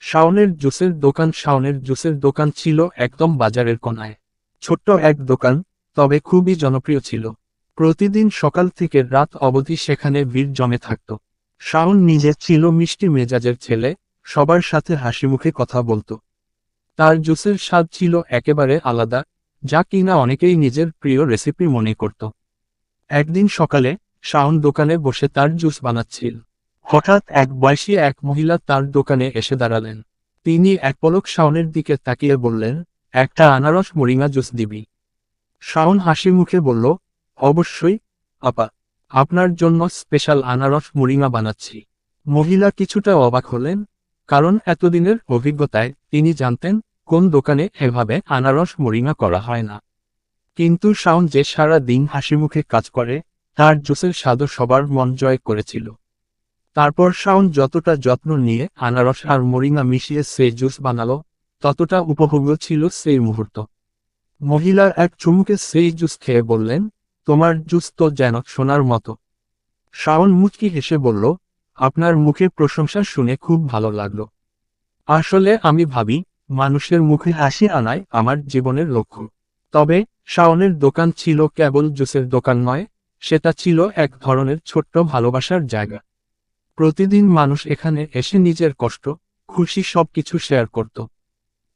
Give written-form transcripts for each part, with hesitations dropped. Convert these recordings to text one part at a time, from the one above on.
শাওনের জুসের দোকান ছিল একদম বাজারের কোনায়। ছোট্ট এক দোকান, তবে খুবই জনপ্রিয় ছিল। প্রতিদিন সকাল থেকে রাত অবধি সেখানে ভিড় জমে থাকত। শাওন নিজে ছিল মিষ্টি মেজাজের ছেলে, সবার সাথে হাসিমুখে কথা বলতো। তার জুসের স্বাদ ছিল একেবারে আলাদা, যা কিনা অনেকেই নিজের প্রিয় রেসিপি মনে করত। একদিন সকালে শাওন দোকানে বসে তার জুস বানাচ্ছিল। হঠাৎ এক বয়সী এক মহিলা তার দোকানে এসে দাঁড়ালেন। তিনি এক পলক শাওনের দিকে তাকিয়ে বললেন, একটা আনারস মরিঙ্গা জুস দিবি? শাওন হাসি মুখে বলল, অবশ্যই আপা, আপনার জন্য স্পেশাল আনারস মরিঙ্গা বানাচ্ছি। মহিলা কিছুটা অবাক হলেন, কারণ এতদিনের অভিজ্ঞতায় তিনি জানতেন কোন দোকানে এভাবে আনারস মরিঙ্গা করা হয় না। কিন্তু শাওন যে সারা দিন হাসিমুখে কাজ করে, তার জুসের স্বাদও সবার মন জয় করেছিল। তারপর শাওন যতটা যত্ন নিয়ে আনারস আর মরিঙ্গা মিশিয়ে সেই জুস বানালো, ততটা উপভোগ্য ছিল সেই মুহূর্ত। মহিলার এক চুমুকে সেই জুস খেয়ে বললেন, তোমার জুস তো যেন সোনার মতো। শাওন মুচকি হেসে বলল, আপনার মুখে প্রশংসা শুনে খুব ভালো লাগলো। আসলে আমি ভাবি, মানুষের মুখে হাসি আনাই আমার জীবনের লক্ষ্য। তবে শাওনের দোকান ছিল কেবল জুসের দোকান নয়, সেটা ছিল এক ধরনের ছোট্ট ভালোবাসার জায়গা। প্রতিদিন মানুষ এখানে এসে নিজের কষ্ট, খুশি সবকিছু শেয়ার করত।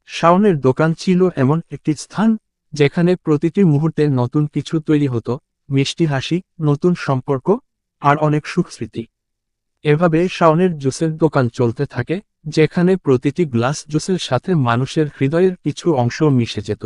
শাওনের দোকান ছিল এমন একটি স্থান, যেখানে প্রতিটি মুহূর্তে নতুন কিছু তৈরি হতো, মিষ্টি হাসি, নতুন সম্পর্ক, আর অনেক সুখ স্মৃতি। এভাবে শাওনের জুসের দোকান চলতে থাকে, যেখানে প্রতিটি গ্লাস জুসের সাথে মানুষের হৃদয়ের কিছু অংশ মিশে যেত।